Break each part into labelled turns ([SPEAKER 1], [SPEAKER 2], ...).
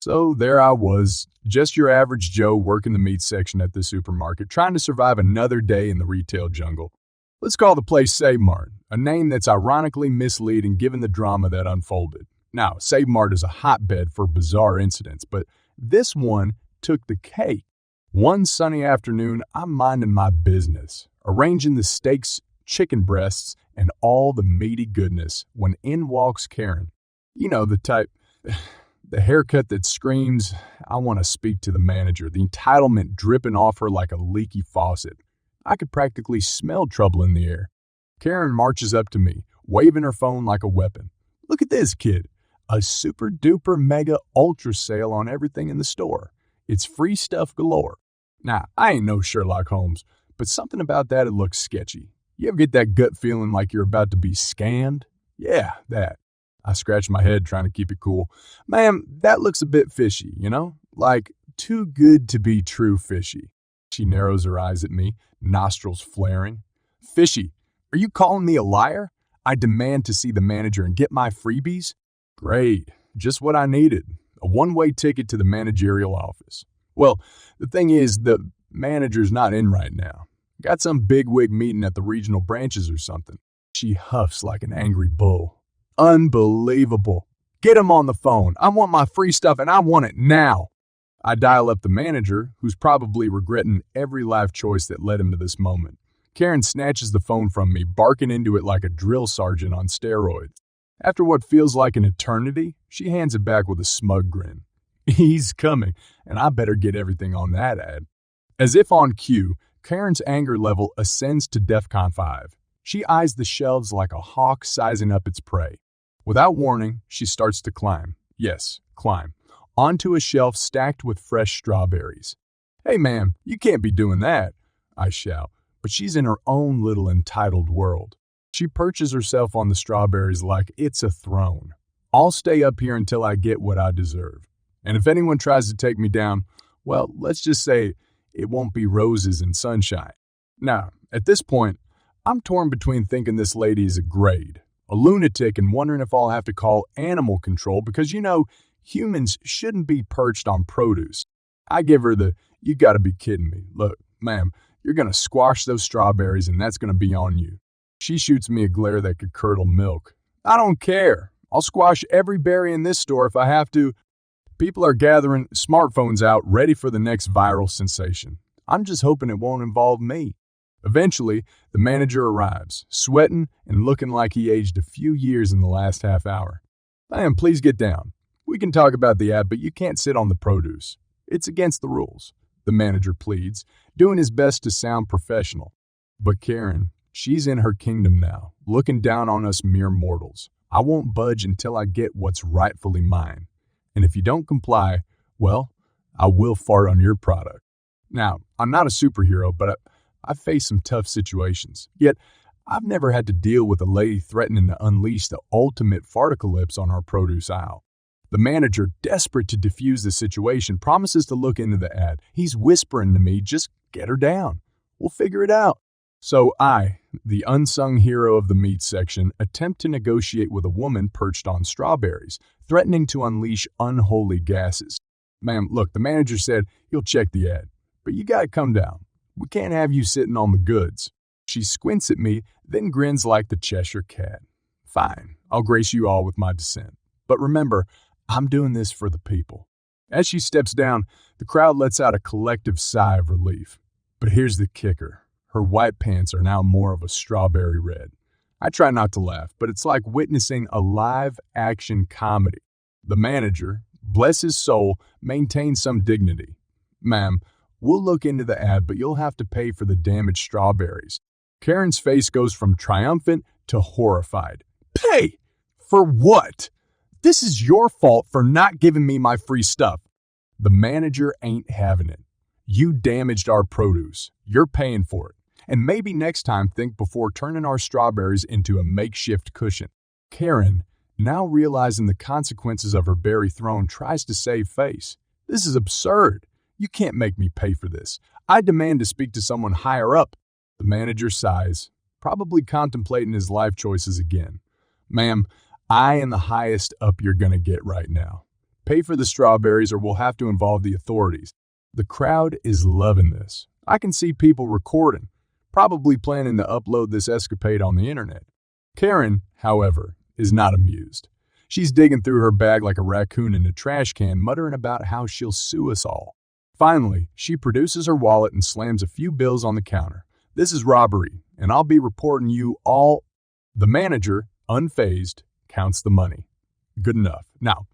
[SPEAKER 1] So there I was, just your average Joe working the meat section at the supermarket, trying to survive another day in the retail jungle. Let's call the place Save Mart, a name that's ironically misleading given the drama that unfolded. Now, Save Mart is a hotbed for bizarre incidents, but this one took the cake. One sunny afternoon, I'm minding my business, arranging the steaks, chicken breasts, and all the meaty goodness, when in walks Karen. You know, the type, the haircut that screams, I want to speak to the manager, the entitlement dripping off her like a leaky faucet. I could practically smell trouble in the air. Karen marches up to me, waving her phone like a weapon. Look at this, kid. A super duper mega ultra sale on everything in the store. It's free stuff galore. Now, I ain't no Sherlock Holmes, but something about that it looks sketchy. You ever get that gut feeling like you're about to be scanned? Yeah, that. I scratched my head trying to keep it cool. Ma'am, that looks a bit fishy, you know? Like, too good to be true fishy. She narrows her eyes at me, nostrils flaring. Fishy, are you calling me a liar? I demand to see the manager and get my freebies? Great, just what I needed. A one-way ticket to the managerial office. Well, the thing is, the manager's not in right now. Got some bigwig meeting at the regional branches or something. She huffs like an angry bull. Unbelievable. Get him on the phone. I want my free stuff and I want it now. I dial up the manager, who's probably regretting every life choice that led him to this moment. Karen snatches the phone from me, barking into it like a drill sergeant on steroids. After what feels like an eternity, she hands it back with a smug grin. He's coming, and I better get everything on that ad. As if on cue, Karen's anger level ascends to DEFCON 5. She eyes the shelves like a hawk sizing up its prey. Without warning, she starts to climb. Yes, climb. Onto a shelf stacked with fresh strawberries. Hey, ma'am, you can't be doing that, I shout, but she's in her own little entitled world. She perches herself on the strawberries like it's a throne. I'll stay up here until I get what I deserve. And if anyone tries to take me down, well, let's just say it won't be roses and sunshine. Now, at this point, I'm torn between thinking this lady is a grade, a lunatic, and wondering if I'll have to call animal control because, you know, humans shouldn't be perched on produce. I give her the, you gotta be kidding me. Look, ma'am, you're gonna squash those strawberries and that's gonna be on you. She shoots me a glare that could curdle milk. I don't care. I'll squash every berry in this store if I have to. People are gathering smartphones out ready for the next viral sensation. I'm just hoping it won't involve me. Eventually, the manager arrives, sweating and looking like he aged a few years in the last half hour. Ma'am, please get down. We can talk about the ad, but you can't sit on the produce. It's against the rules, the manager pleads, doing his best to sound professional. But Karen, she's in her kingdom now, looking down on us mere mortals. I won't budge until I get what's rightfully mine. And if you don't comply, well, I will fart on your product. Now, I'm not a superhero, but I've faced some tough situations. Yet, I've never had to deal with a lady threatening to unleash the ultimate fartacalypse on our produce aisle. The manager, desperate to defuse the situation, promises to look into the ad. He's whispering to me, just get her down. We'll figure it out. So I, the unsung hero of the meat section, attempt to negotiate with a woman perched on strawberries, threatening to unleash unholy gases. Ma'am, look, the manager said he'll check the ad, but you gotta come down. We can't have you sitting on the goods. She squints at me, then grins like the Cheshire Cat. Fine, I'll grace you all with my dissent. But remember, I'm doing this for the people. As she steps down, the crowd lets out a collective sigh of relief. But here's the kicker. Her white pants are now more of a strawberry red. I try not to laugh, but it's like witnessing a live-action comedy. The manager, bless his soul, maintains some dignity. Ma'am, we'll look into the ad, but you'll have to pay for the damaged strawberries. Karen's face goes from triumphant to horrified. Pay? For what? This is your fault for not giving me my free stuff. The manager ain't having it. You damaged our produce. You're paying for it. And maybe next time think before turning our strawberries into a makeshift cushion. Karen, now realizing the consequences of her berry throne, tries to save face. This is absurd. You can't make me pay for this. I demand to speak to someone higher up. The manager sighs, probably contemplating his life choices again. Ma'am, I am the highest up you're gonna get right now. Pay for the strawberries or we'll have to involve the authorities. The crowd is loving this. I can see people recording, probably planning to upload this escapade on the internet. Karen, however, is not amused. She's digging through her bag like a raccoon in a trash can, muttering about how she'll sue us all. Finally, she produces her wallet and slams a few bills on the counter. This is robbery, and I'll be reporting you all. The manager, unfazed, counts the money. Good enough. Now,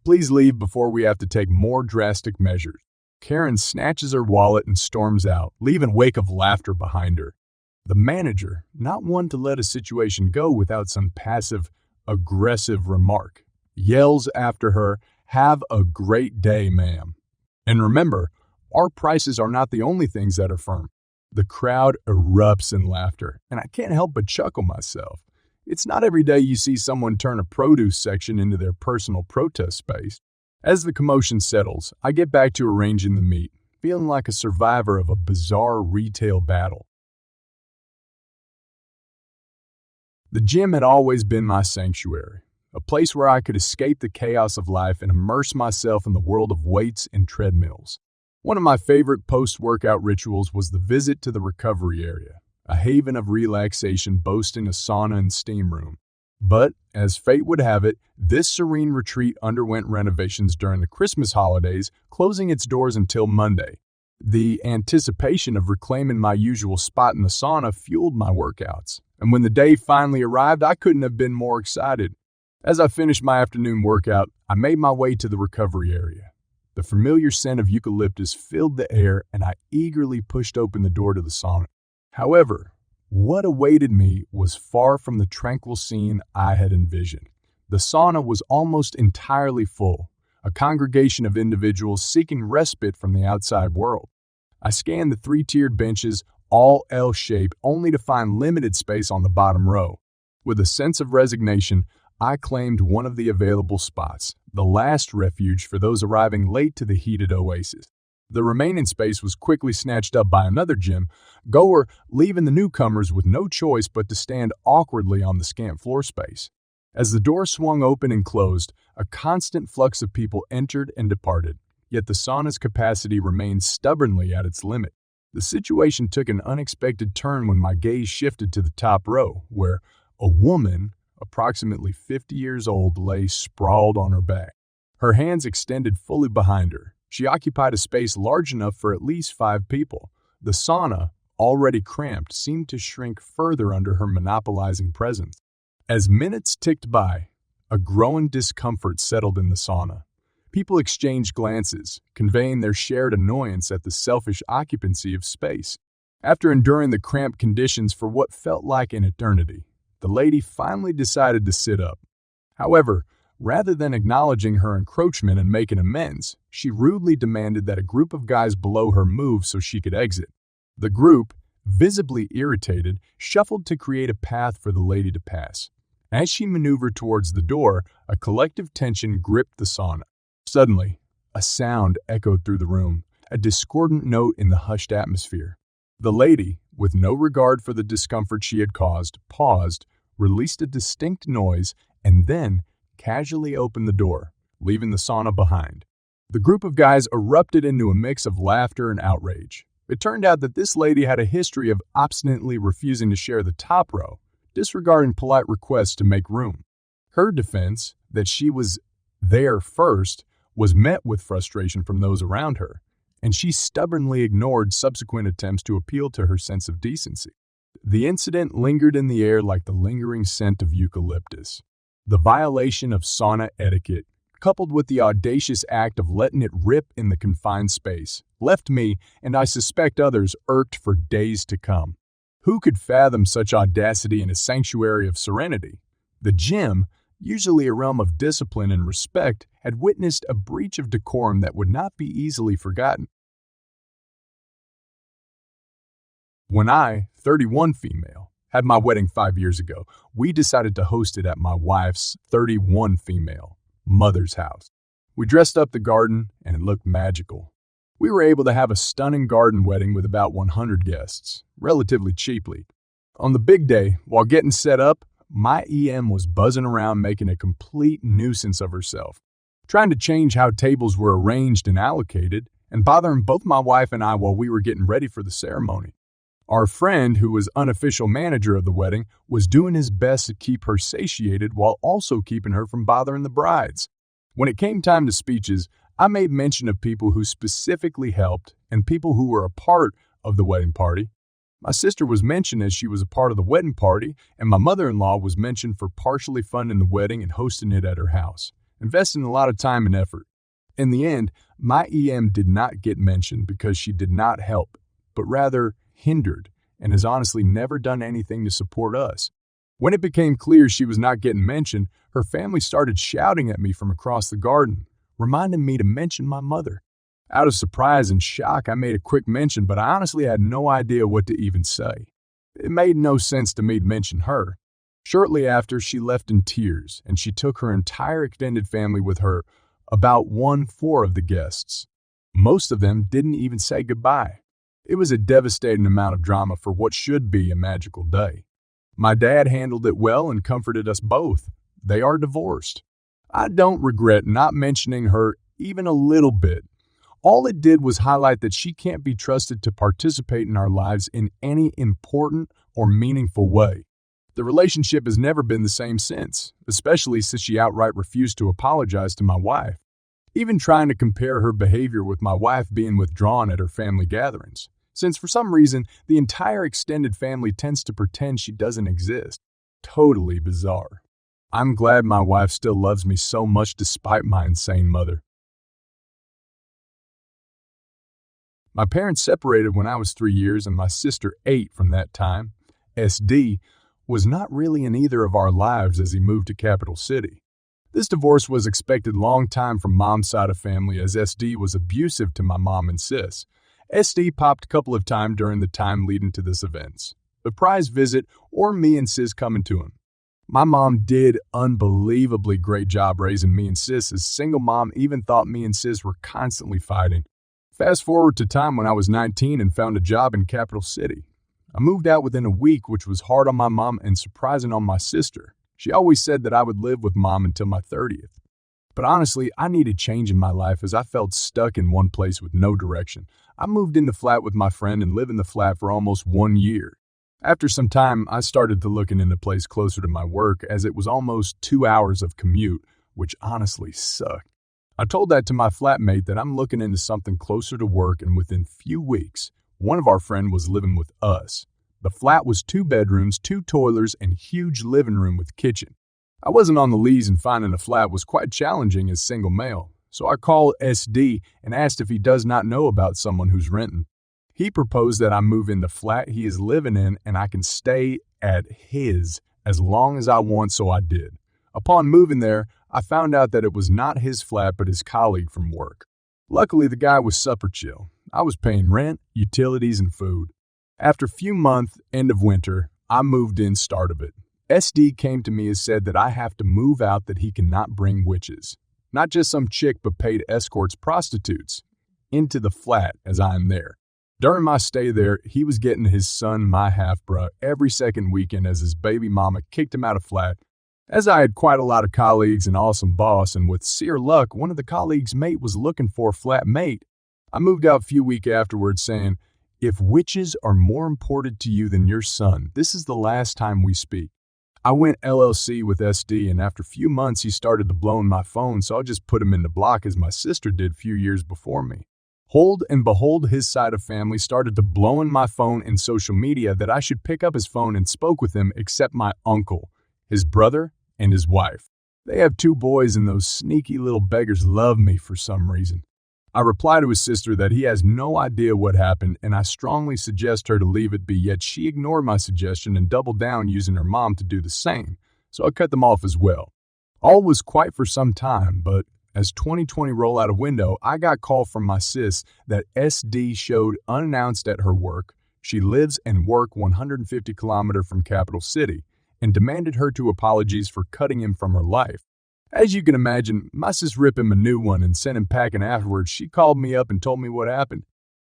[SPEAKER 1] please leave before we have to take more drastic measures. Karen snatches her wallet and storms out, leaving a wake of laughter behind her. The manager, not one to let a situation go without some passive-aggressive remark, yells after her, "Have a great day, ma'am." And remember, our prices are not the only things that are firm. The crowd erupts in laughter, and I can't help but chuckle myself. It's not every day you see someone turn a produce section into their personal protest space. As the commotion settles, I get back to arranging the meat, feeling like a survivor of a bizarre retail battle. The gym had always been my sanctuary, a place where I could escape the chaos of life and immerse myself in the world of weights and treadmills. One of my favorite post-workout rituals was the visit to the recovery area, a haven of relaxation boasting a sauna and steam room. But, as fate would have it, this serene retreat underwent renovations during the Christmas holidays, closing its doors until Monday. The anticipation of reclaiming my usual spot in the sauna fueled my workouts, and when the day finally arrived, I couldn't have been more excited. As I finished my afternoon workout, I made my way to the recovery area. The familiar scent of eucalyptus filled the air, and I eagerly pushed open the door to the sauna. However, what awaited me was far from the tranquil scene I had envisioned. The sauna was almost entirely full, a congregation of individuals seeking respite from the outside world. I scanned the three-tiered benches, all L-shaped, only to find limited space on the bottom row. With a sense of resignation, I claimed one of the available spots, the last refuge for those arriving late to the heated oasis. The remaining space was quickly snatched up by another gym goer, leaving the newcomers with no choice but to stand awkwardly on the scant floor space. As the door swung open and closed, a constant flux of people entered and departed, yet the sauna's capacity remained stubbornly at its limit. The situation took an unexpected turn when my gaze shifted to the top row, where a woman, approximately 50 years old, lay sprawled on her back. Her hands extended fully behind her. She occupied a space large enough for at least 5 people. The sauna, already cramped, seemed to shrink further under her monopolizing presence. As minutes ticked by, a growing discomfort settled in the sauna. People exchanged glances, conveying their shared annoyance at the selfish occupancy of space. After enduring the cramped conditions for what felt like an eternity, the lady finally decided to sit up. However, rather than acknowledging her encroachment and making amends, she rudely demanded that a group of guys below her move so she could exit. The group, visibly irritated, shuffled to create a path for the lady to pass. As she maneuvered towards the door, a collective tension gripped the sauna. Suddenly, a sound echoed through the room, a discordant note in the hushed atmosphere. The lady, with no regard for the discomfort she had caused, paused, released a distinct noise, and then casually opened the door, leaving the sauna behind. The group of guys erupted into a mix of laughter and outrage. It turned out that this lady had a history of obstinately refusing to share the top row, disregarding polite requests to make room. Her defense, that she was there first, was met with frustration from those around her, and she stubbornly ignored subsequent attempts to appeal to her sense of decency. The incident lingered in the air like the lingering scent of eucalyptus. The violation of sauna etiquette, coupled with the audacious act of letting it rip in the confined space, left me, and I suspect others, irked for days to come. Who could fathom such audacity in a sanctuary of serenity? The gym, usually a realm of discipline and respect, had witnessed a breach of decorum that would not be easily forgotten. When I, 31 female, had my wedding 5 years ago, we decided to host it at my wife's 31 female mother's house. We dressed up the garden, and it looked magical. We were able to have a stunning garden wedding with about 100 guests, relatively cheaply. On the big day, while getting set up, my EM was buzzing around making a complete nuisance of herself. trying to change how tables were arranged and allocated, and bothering both my wife and I while we were getting ready for the ceremony. Our friend, who was unofficial manager of the wedding, was doing his best to keep her satiated while also keeping her from bothering the brides. When it came time to speeches, I made mention of people who specifically helped and people who were a part of the wedding party. My sister was mentioned as she was a part of the wedding party, and my mother-in-law was mentioned for partially funding the wedding and hosting it at her house, investing a lot of time and effort. In the end, my EM did not get mentioned because she did not help, but rather hindered, and has honestly never done anything to support us. When it became clear she was not getting mentioned, her family started shouting at me from across the garden, reminding me to mention my mother. Out of surprise and shock, I made a quick mention, but I honestly had no idea what to even say. It made no sense to me to mention her. Shortly after, she left in tears, and she took her entire extended family with her, about 1/4 of the guests. Most of them didn't even say goodbye. It was a devastating amount of drama for what should be a magical day. My dad handled it well and comforted us both. They are divorced. I don't regret not mentioning her even a little bit. All it did was highlight that she can't be trusted to participate in our lives in any important or meaningful way. The relationship has never been the same since, especially since she outright refused to apologize to my wife, even trying to compare her behavior with my wife being withdrawn at her family gatherings, since for some reason the entire extended family tends to pretend she doesn't exist. Totally bizarre. I'm glad my wife still loves me so much despite my insane mother. My parents separated when I was 3 years and my sister 8 from that time. SD was not really in either of our lives as he moved to Capital City. This divorce was expected long time from mom's side of family as SD was abusive to my mom and sis. SD popped a couple of times during the time leading to this events. The prize visit or me and sis coming to him. My mom did unbelievably great job raising me and sis as single mom even thought me and sis were constantly fighting. Fast forward to time when I was 19 and found a job in Capital City. I moved out within a week, which was hard on my mom and surprising on my sister. She always said that I would live with mom until my 30th. But honestly, I needed change in my life as I felt stuck in one place with no direction. I moved in the flat with my friend and lived in the flat for almost 1 year. After some time, I started to looking into a place closer to my work as it was almost 2 hours of commute, which honestly sucked. I told that to my flatmate that I'm looking into something closer to work, and within few weeks, one of our friends was living with us. The flat was 2 bedrooms, 2 toilets, and huge living room with kitchen. I wasn't on the lease and finding a flat was quite challenging as single male, so I called SD and asked if he does not know about someone who's renting. He proposed that I move in the flat he is living in and I can stay at his as long as I want, so I did. Upon moving there, I found out that it was not his flat but his colleague from work. Luckily, the guy was super chill. I was paying rent, utilities, and food. After a few months, end of winter, I moved in start of it. SD came to me and said that I have to move out, that he cannot bring witches. Not just some chick but paid escorts prostitutes into the flat as I am there. During my stay there, he was getting his son, my half-bro, every second weekend as his baby mama kicked him out of flat. As I had quite a lot of colleagues and awesome boss, and with sheer luck, one of the colleagues' mate was looking for a flat mate. I moved out a few weeks afterwards saying, "If witches are more important to you than your son, this is the last time we speak." I went LLC with SD, and after a few months, he started to blow my phone, so I just put him in the block as my sister did a few years before me. Hold and behold, his side of family started to blowing my phone and social media that I should pick up his phone and spoke with him, except my uncle, his brother, and his wife. They have 2 boys, and those sneaky little beggars love me for some reason. I reply to his sister that he has no idea what happened, and I strongly suggest her to leave it be, yet she ignored my suggestion and doubled down using her mom to do the same, so I cut them off as well. All was quiet for some time, but as 2020 rolled out a window, I got call from my sis that SD showed unannounced at her work. She lives and works 150 kilometers from Capital City, and demanded her to apologize for cutting him from her life. As you can imagine, my sis ripped him a new one and sent him packing afterwards. She called me up and told me what happened.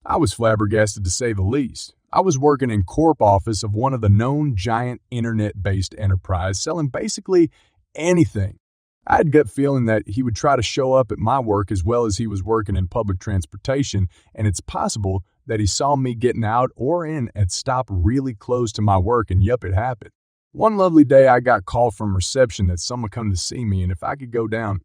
[SPEAKER 1] I was flabbergasted to say the least. I was working in corp office of one of the known giant internet-based enterprise selling basically anything. I had a gut feeling that he would try to show up at my work as well as he was working in public transportation, and it's possible that he saw me getting out or in at stop really close to my work, and yup, it happened. One lovely day, I got call from reception that someone come to see me and if I could go down.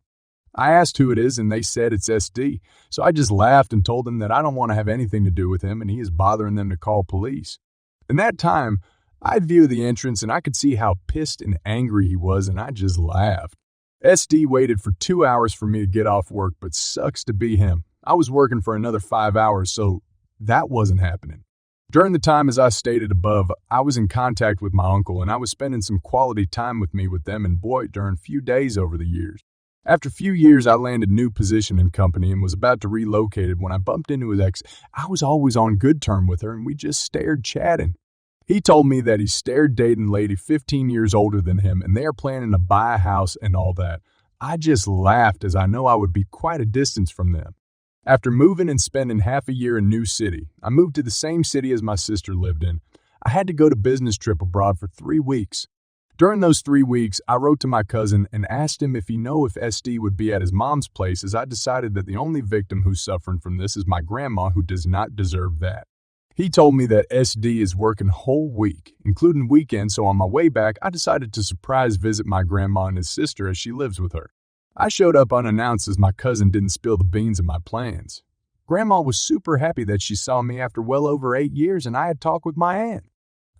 [SPEAKER 1] I asked who it is, and they said it's SD, so I just laughed and told them that I don't want to have anything to do with him and he is bothering them to call police. In that time, I viewed the entrance and I could see how pissed and angry he was, and I just laughed. SD waited for 2 hours for me to get off work, but sucks to be him. I was working for another 5 hours, so that wasn't happening. During the time, as I stated above, I was in contact with my uncle, and I was spending some quality time with them and boy during a few days over the years. After a few years, I landed a new position in company and was about to relocate it when I bumped into his ex. I was always on good term with her, and we just stared chatting. He told me that he stared dating a lady 15 years older than him, and they are planning to buy a house and all that. I just laughed as I know I would be quite a distance from them. After moving and spending half a year in a new city, I moved to the same city as my sister lived in. I had to go to business trip abroad for 3 weeks. During those 3 weeks, I wrote to my cousin and asked him if he knew if SD would be at his mom's place, as I decided that the only victim who's suffering from this is my grandma, who does not deserve that. He told me that SD is working whole week, including weekends, so on my way back, I decided to surprise visit my grandma and his sister as she lives with her. I showed up unannounced as my cousin didn't spill the beans of my plans. Grandma was super happy that she saw me after well over 8 years, and I had talked with my aunt.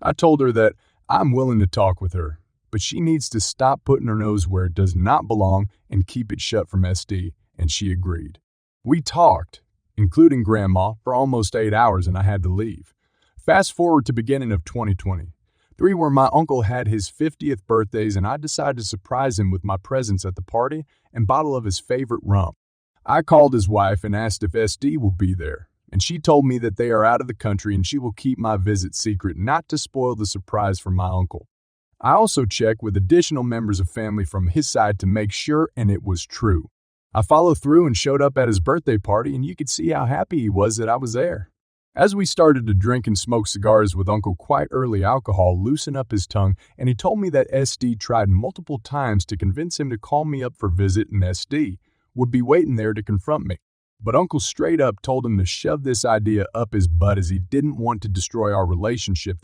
[SPEAKER 1] I told her that I'm willing to talk with her, but she needs to stop putting her nose where it does not belong and keep it shut from SD, and she agreed. We talked, including Grandma, for almost 8 hours, and I had to leave. Fast forward to beginning of 2023, where my uncle had his 50th birthdays, and I decided to surprise him with my presence at the party and bottle of his favorite rum. I called his wife and asked if SD will be there, and she told me that they are out of the country and she will keep my visit secret, not to spoil the surprise for my uncle. I also checked with additional members of family from his side to make sure, and it was true. I followed through and showed up at his birthday party, and you could see how happy he was that I was there. As we started to drink and smoke cigars with Uncle, quite early alcohol loosened up his tongue, and he told me that SD tried multiple times to convince him to call me up for visit, and SD would be waiting there to confront me. But Uncle straight up told him to shove this idea up his butt, as he didn't want to destroy our relationship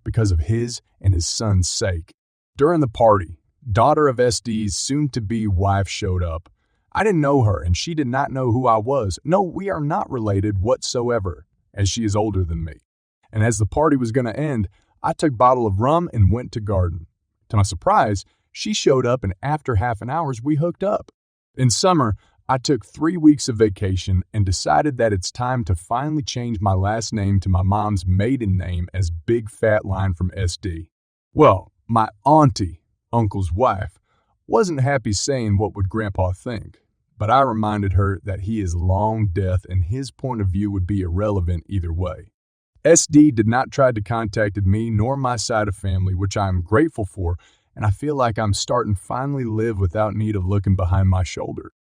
[SPEAKER 1] because of his and his son's sake. During the party, daughter of SD's soon-to-be wife showed up. I didn't know her, and she did not know who I was. No, we are not related whatsoever, as she is older than me. And as the party was going to end, I took a bottle of rum and went to garden. To my surprise, she showed up, and after half an hour, we hooked up. In summer, I took 3 weeks of vacation and decided that it's time to finally change my last name to my mom's maiden name as Big Fat Line from SD. Well, my auntie, Uncle's wife, wasn't happy saying what would Grandpa think, but I reminded her that he is long death and his point of view would be irrelevant either way. SD did not try to contact me nor my side of family, which I am grateful for, and I feel like I'm starting to finally live without need of looking behind my shoulder.